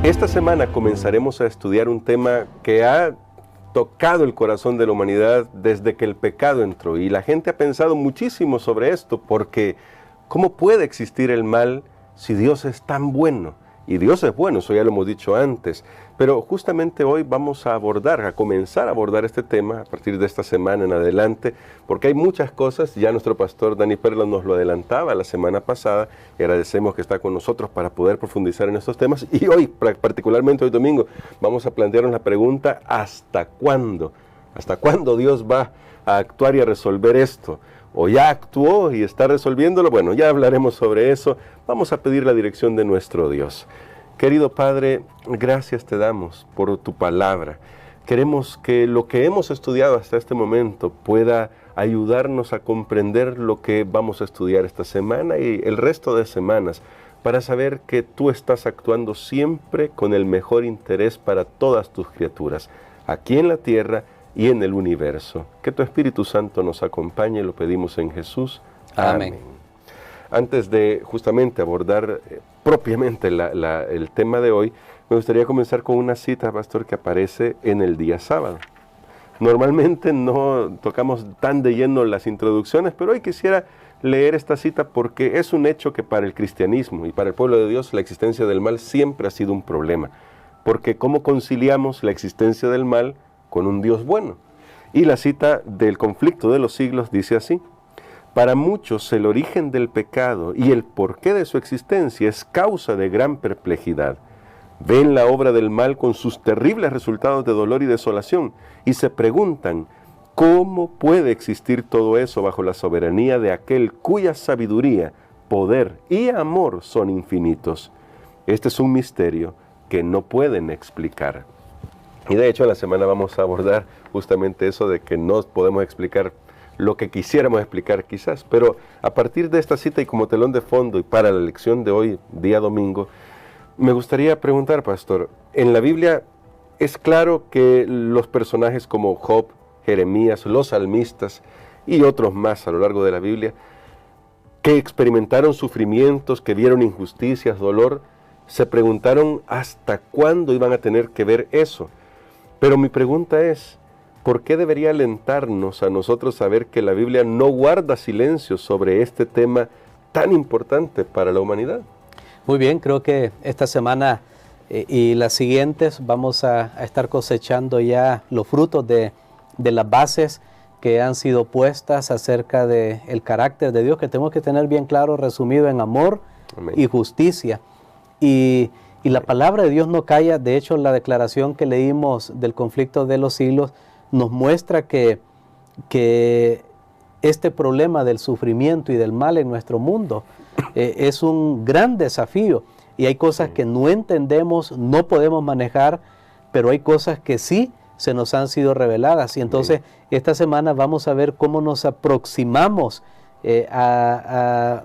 Esta semana comenzaremos a estudiar un tema que ha tocado el corazón de la humanidad desde que el pecado entró, y la gente ha pensado muchísimo sobre esto, porque ¿cómo puede existir el mal si Dios es tan bueno? Y Dios es bueno, eso ya lo hemos dicho antes, pero justamente hoy vamos a comenzar a abordar este tema a partir de esta semana en adelante, porque hay muchas cosas. Ya nuestro pastor Dani Perla nos lo adelantaba la semana pasada, y agradecemos que está con nosotros para poder profundizar en estos temas, y hoy, particularmente hoy domingo, vamos a plantearnos la pregunta: ¿hasta cuándo? ¿Hasta cuándo Dios va a actuar y a resolver esto? ¿O ya actuó y está resolviéndolo? Bueno, ya hablaremos sobre eso. Vamos a pedir la dirección de nuestro Dios. Querido Padre, gracias te damos por tu palabra. Queremos que lo que hemos estudiado hasta este momento pueda ayudarnos a comprender lo que vamos a estudiar esta semana y el resto de semanas, para saber que tú estás actuando siempre con el mejor interés para todas tus criaturas, aquí en la tierra y en el universo. Que tu Espíritu Santo nos acompañe, lo pedimos en Jesús. Amén. Antes de justamente abordar propiamente el tema de hoy, me gustaría comenzar con una cita, pastor, que aparece en el día sábado. Normalmente no tocamos tan de lleno las introducciones, pero hoy quisiera leer esta cita porque es un hecho que para el cristianismo y para el pueblo de Dios la existencia del mal siempre ha sido un problema. Porque ¿cómo conciliamos la existencia del mal con un Dios bueno? Y la cita del Conflicto de los Siglos dice así: para muchos el origen del pecado y el porqué de su existencia es causa de gran perplejidad. Ven la obra del mal con sus terribles resultados de dolor y desolación y se preguntan: ¿cómo puede existir todo eso bajo la soberanía de aquel cuya sabiduría, poder y amor son infinitos? Este es un misterio que no pueden explicar. Y de hecho, en la semana vamos a abordar justamente eso de que no podemos explicar lo que quisiéramos explicar quizás, pero a partir de esta cita y como telón de fondo y para la lección de hoy, día domingo, me gustaría preguntar, pastor, en la Biblia es claro que los personajes como Job, Jeremías, los salmistas y otros más a lo largo de la Biblia, que experimentaron sufrimientos, que vieron injusticias, dolor, se preguntaron hasta cuándo iban a tener que ver eso. Pero mi pregunta es: ¿por qué debería alentarnos a nosotros saber que la Biblia no guarda silencio sobre este tema tan importante para la humanidad? Muy bien, creo que esta semana y las siguientes vamos a estar cosechando ya los frutos de las bases que han sido puestas acerca del carácter de Dios, que tenemos que tener bien claro, resumido en amor. Amén. Y justicia. Y la palabra de Dios no calla. De hecho, la declaración que leímos del Conflicto de los Siglos nos muestra que este problema del sufrimiento y del mal en nuestro mundo es un gran desafío, y hay cosas que no entendemos, no podemos manejar, pero hay cosas que sí se nos han sido reveladas. Y entonces esta semana vamos a ver cómo nos aproximamos a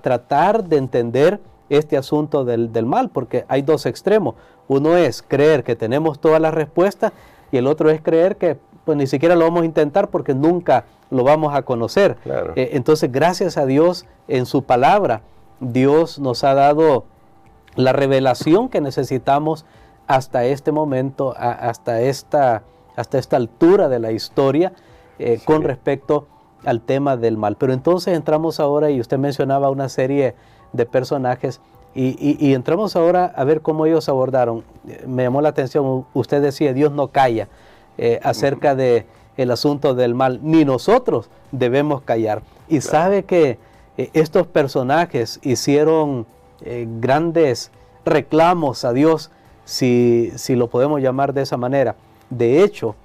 tratar de entender este asunto del mal, porque hay dos extremos. Uno es creer que tenemos todas las respuestas, y el otro es creer que pues ni siquiera lo vamos a intentar porque nunca lo vamos a conocer. Claro. Entonces, gracias a Dios, en su palabra, Dios nos ha dado la revelación que necesitamos hasta este momento, hasta esta altura de la historia, sí, con respecto al tema del mal. Pero entonces entramos ahora, y usted mencionaba una serie de personajes, y entramos ahora a ver cómo ellos abordaron. Me llamó la atención, usted decía, Dios no calla acerca de el asunto del mal, ni nosotros debemos callar. Y claro, sabe que estos personajes hicieron grandes reclamos a Dios, si lo podemos llamar de esa manera. De hecho,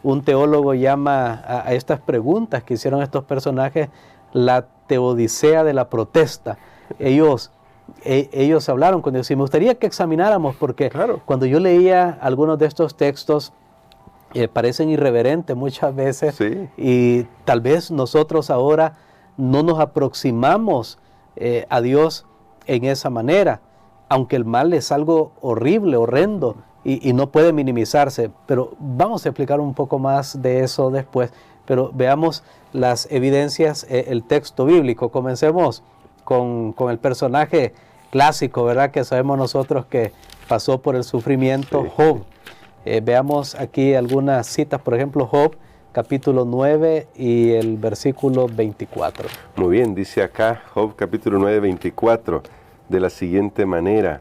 un teólogo llama a estas preguntas que hicieron estos personajes la teodicea de la protesta. Ellos hablaron con Dios, y me gustaría que examináramos, porque claro, cuando yo leía algunos de estos textos parecen irreverentes muchas veces, sí, y tal vez nosotros ahora no nos aproximamos a Dios en esa manera, aunque el mal es algo horrible, horrendo, y no puede minimizarse. Pero vamos a explicar un poco más de eso después. Pero veamos las evidencias, el texto bíblico. Comencemos con el personaje clásico, ¿verdad? Que sabemos nosotros que pasó por el sufrimiento, Sí. Job. Veamos aquí algunas citas, por ejemplo, Job, capítulo 9 y el versículo 24. Muy bien, dice acá Job capítulo 9, 24, de la siguiente manera: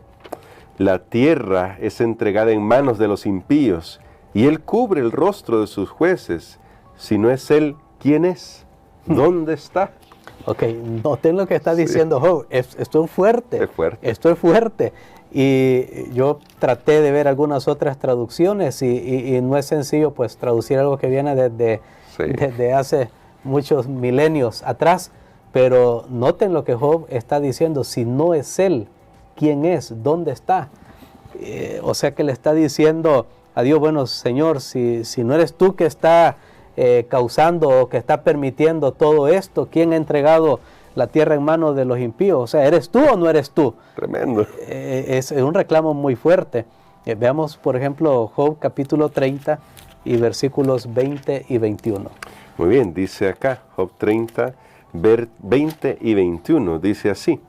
la tierra es entregada en manos de los impíos, y él cubre el rostro de sus jueces. Si no es él, ¿quién es? ¿Dónde está? Ok, noten lo que está diciendo Job. Esto es fuerte. Es fuerte. Esto es fuerte. Y yo traté de ver algunas otras traducciones y no es sencillo pues traducir algo que viene desde hace muchos milenios atrás. Pero noten lo que Job está diciendo. Si no es él, ¿quién es? ¿Dónde está? O sea que le está diciendo a Dios, bueno, Señor, si no eres tú que está causando o que está permitiendo todo esto, ¿quién ha entregado la tierra en manos de los impíos? O sea, ¿eres tú o no eres tú? Tremendo. Es un reclamo muy fuerte. Veamos, por ejemplo, Job capítulo 30 y versículos 20 y 21. Muy bien, dice acá, Job 30, 20 y 21, dice así: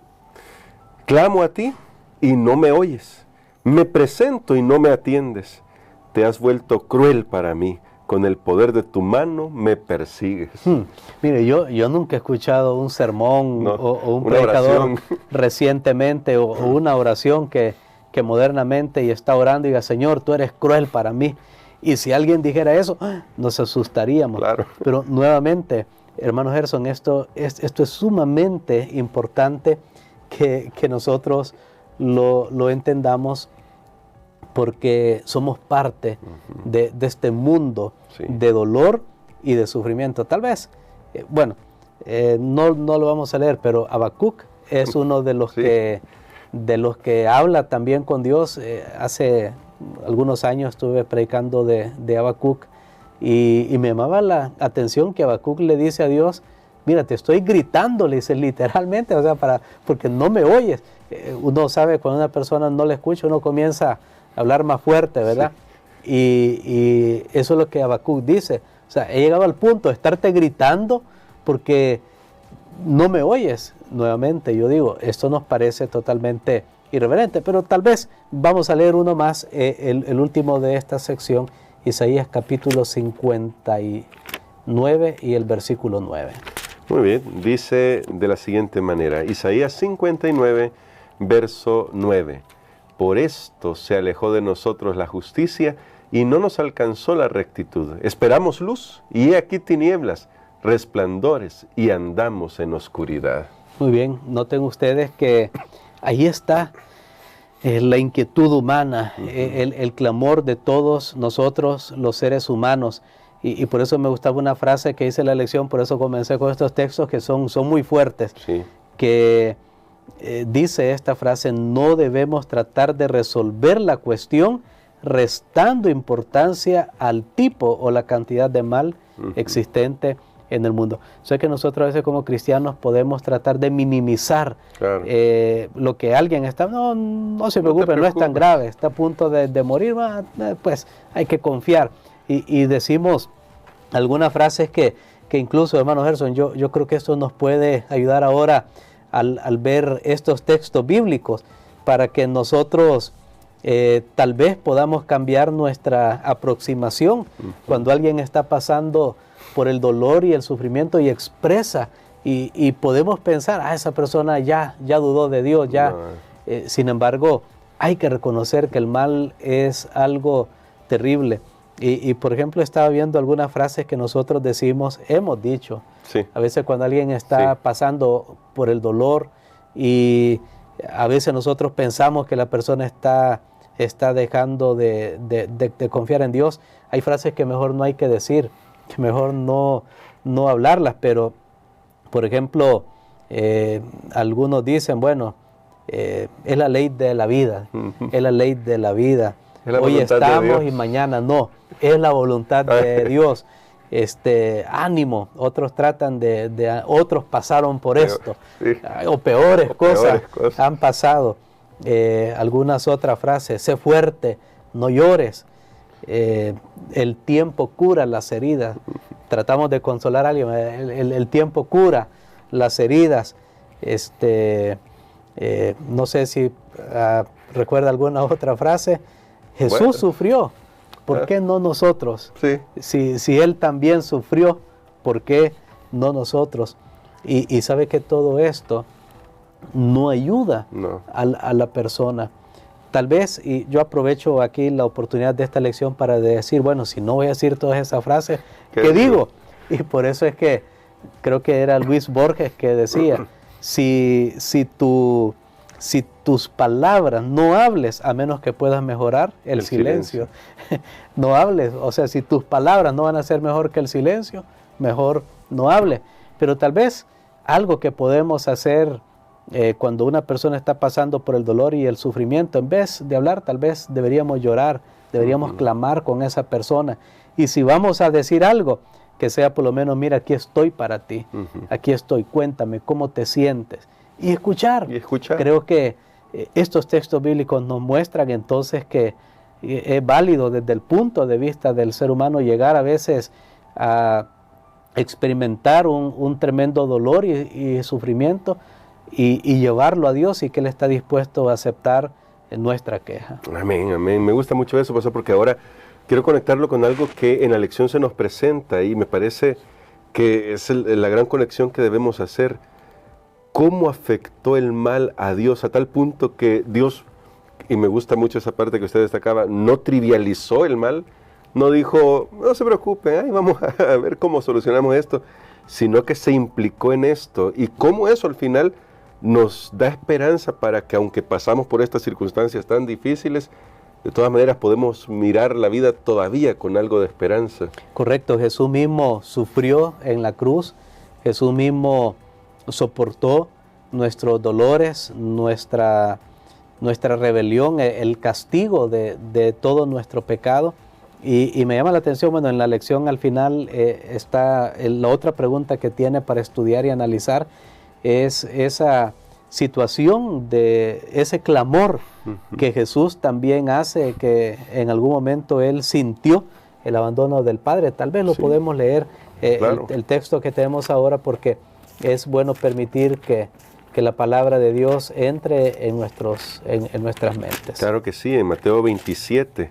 clamo a ti y no me oyes, me presento y no me atiendes, te has vuelto cruel para mí, con el poder de tu mano me persigues. Mire, yo nunca he escuchado un sermón No, o un una predicador oración recientemente o una oración que modernamente y está orando y diga, Señor, tú eres cruel para mí. Y si alguien dijera eso, nos asustaríamos. Claro. Pero nuevamente, hermano Gerson, esto es sumamente importante que nosotros lo entendamos, porque somos parte de este mundo Sí. de dolor y de sufrimiento. Tal vez, no lo vamos a leer, pero Habacuc es uno de los, Sí. de los que habla también con Dios. Hace algunos años estuve predicando de Habacuc y me llamaba la atención que Habacuc le dice a Dios, mira, te estoy gritando, le dice literalmente, o sea, porque no me oyes. Uno sabe cuando una persona no le escucha, uno comienza a hablar más fuerte, ¿verdad? Sí. Y eso es lo que Habacuc dice. O sea, he llegado al punto de estarte gritando porque no me oyes. Nuevamente, yo digo, esto nos parece totalmente irreverente, pero tal vez vamos a leer uno más, el último de esta sección, Isaías capítulo 59 y el versículo 9. Muy bien, dice de la siguiente manera, Isaías 59, verso 9. Por esto se alejó de nosotros la justicia y no nos alcanzó la rectitud. Esperamos luz y he aquí tinieblas, resplandores y andamos en oscuridad. Muy bien, noten ustedes que ahí está la inquietud humana, el clamor de todos nosotros los seres humanos. Y por eso me gustaba una frase que hice en la lección, por eso comencé con estos textos que son muy fuertes, Sí. que dice esta frase, no debemos tratar de resolver la cuestión restando importancia al tipo o la cantidad de mal existente en el mundo. O sea que nosotros a veces como cristianos podemos tratar de minimizar Claro. lo que alguien está, no se preocupe, no es tan grave, está a punto de morir, pues hay que confiar. Y decimos algunas frases que incluso, hermano Gerson, yo creo que esto nos puede ayudar ahora al ver estos textos bíblicos para que nosotros tal vez podamos cambiar nuestra aproximación cuando alguien está pasando por el dolor y el sufrimiento y expresa y podemos pensar, esa persona ya dudó de Dios, ya. Sin embargo, hay que reconocer que el mal es algo terrible. Y por ejemplo, estaba viendo algunas frases que nosotros hemos dicho. Sí. A veces cuando alguien está pasando por el dolor y a veces nosotros pensamos que la persona está dejando de confiar en Dios, hay frases que mejor no hay que decir, que mejor no hablarlas, pero por ejemplo, algunos dicen, bueno, es la ley de la vida, es la ley de la vida. Hoy estamos y mañana no, es la voluntad de Dios. Ánimo, otros tratan otros pasaron por esto, sí. O peores cosas han pasado. Algunas otras frases, sé fuerte, no llores, el tiempo cura las heridas. Tratamos de consolar a alguien, el tiempo cura las heridas. No sé si recuerda alguna otra frase. Jesús Bueno. sufrió, ¿por qué no nosotros? Sí. Si Él también sufrió, ¿por qué no nosotros? Y sabe que todo esto no ayuda No. a la persona. Tal vez, y yo aprovecho aquí la oportunidad de esta lección para decir, bueno, si no voy a decir todas esas frases, ¿qué digo? Y por eso es que creo que era Luis Borges que decía, si tus palabras no hables, a menos que puedas mejorar el silencio. No hables, o sea, si tus palabras no van a ser mejor que el silencio, mejor no hables. Pero tal vez algo que podemos hacer cuando una persona está pasando por el dolor y el sufrimiento, en vez de hablar, tal vez deberíamos llorar, deberíamos clamar con esa persona. Y si vamos a decir algo, que sea por lo menos, mira, aquí estoy para ti, aquí estoy, cuéntame cómo te sientes. Y escuchar. Creo que estos textos bíblicos nos muestran entonces que es válido desde el punto de vista del ser humano llegar a veces a experimentar un tremendo dolor y sufrimiento y llevarlo a Dios, y que Él está dispuesto a aceptar nuestra queja. Amén, amén. Me gusta mucho eso, pastor, porque ahora quiero conectarlo con algo que en la lección se nos presenta y me parece que es la gran conexión que debemos hacer. ¿Cómo afectó el mal a Dios a tal punto que Dios, y me gusta mucho esa parte que usted destacaba, no trivializó el mal? No dijo, no se preocupen, vamos a ver cómo solucionamos esto, sino que se implicó en esto. Y cómo eso al final nos da esperanza para que, aunque pasamos por estas circunstancias tan difíciles, de todas maneras podemos mirar la vida todavía con algo de esperanza. Correcto, Jesús mismo sufrió en la cruz, Jesús mismo soportó nuestros dolores, nuestra rebelión, el castigo de todo nuestro pecado. Y me llama la atención, bueno, en la lección al final está la otra pregunta que tiene para estudiar y analizar, es esa situación de ese clamor que Jesús también hace, que en algún momento Él sintió el abandono del Padre. Tal vez lo podemos leer, claro, el texto que tenemos ahora, porque es bueno permitir que la palabra de Dios entre en nuestras mentes. Claro que sí, en Mateo 27.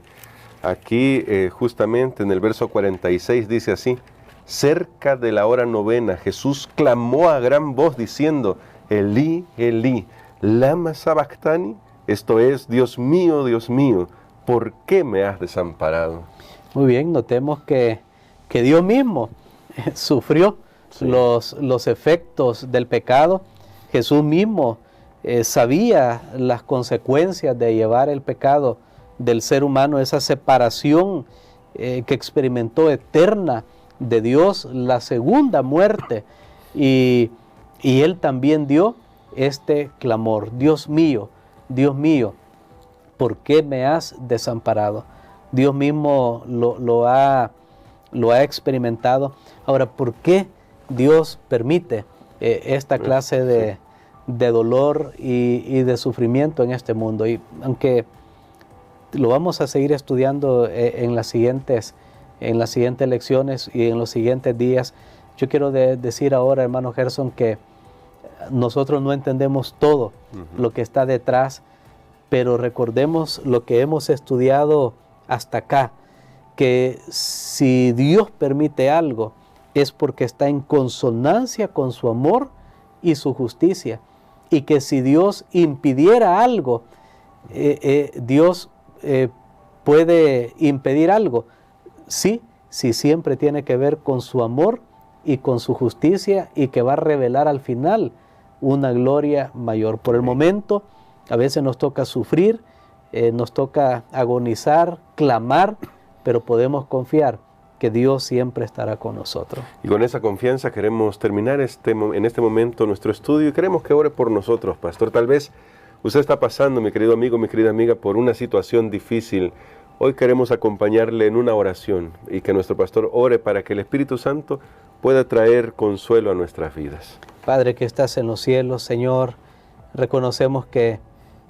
Aquí justamente en el verso 46 dice así: cerca de la hora novena, Jesús clamó a gran voz diciendo, Elí, Elí, lama sabactani, esto es, Dios mío, ¿por qué me has desamparado? Muy bien, notemos que Dios mismo sufrió los efectos del pecado. Jesús mismo sabía las consecuencias de llevar el pecado del ser humano, esa separación que experimentó eterna de Dios, la segunda muerte, y Él también dio este clamor, Dios mío, ¿por qué me has desamparado? Dios mismo lo ha experimentado. Ahora, ¿por qué Dios permite esta clase de dolor y de sufrimiento en este mundo? Y aunque lo vamos a seguir estudiando en las siguientes lecciones y en los siguientes días, yo quiero decir ahora, hermano Gerson, que nosotros no entendemos todo lo que está detrás, pero recordemos lo que hemos estudiado hasta acá, que si Dios permite algo, es porque está en consonancia con su amor y su justicia, y que si Dios impidiera algo, Dios puede impedir algo, sí siempre tiene que ver con su amor y con su justicia, y que va a revelar al final una gloria mayor. Por el momento, a veces nos toca sufrir, nos toca agonizar, clamar, pero podemos confiar que Dios siempre estará con nosotros. Y con esa confianza queremos terminar en este momento nuestro estudio, y queremos que ore por nosotros, pastor. Tal vez usted está pasando, mi querido amigo, mi querida amiga, por una situación difícil. Hoy queremos acompañarle en una oración, y que nuestro pastor ore para que el Espíritu Santo pueda traer consuelo a nuestras vidas. Padre que estás en los cielos, Señor, reconocemos que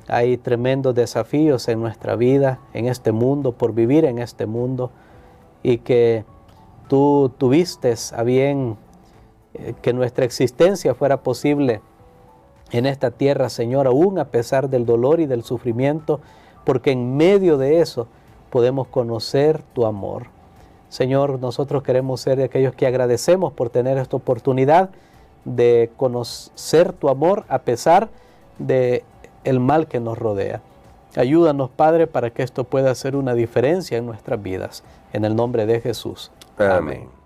hay tremendos desafíos en nuestra vida, en este mundo, por vivir en este mundo, y que tú tuviste a bien que nuestra existencia fuera posible en esta tierra, Señor, aún a pesar del dolor y del sufrimiento, porque en medio de eso podemos conocer tu amor. Señor, nosotros queremos ser de aquellos que agradecemos por tener esta oportunidad de conocer tu amor a pesar de el mal que nos rodea. Ayúdanos, Padre, para que esto pueda hacer una diferencia en nuestras vidas. En el nombre de Jesús. Amén.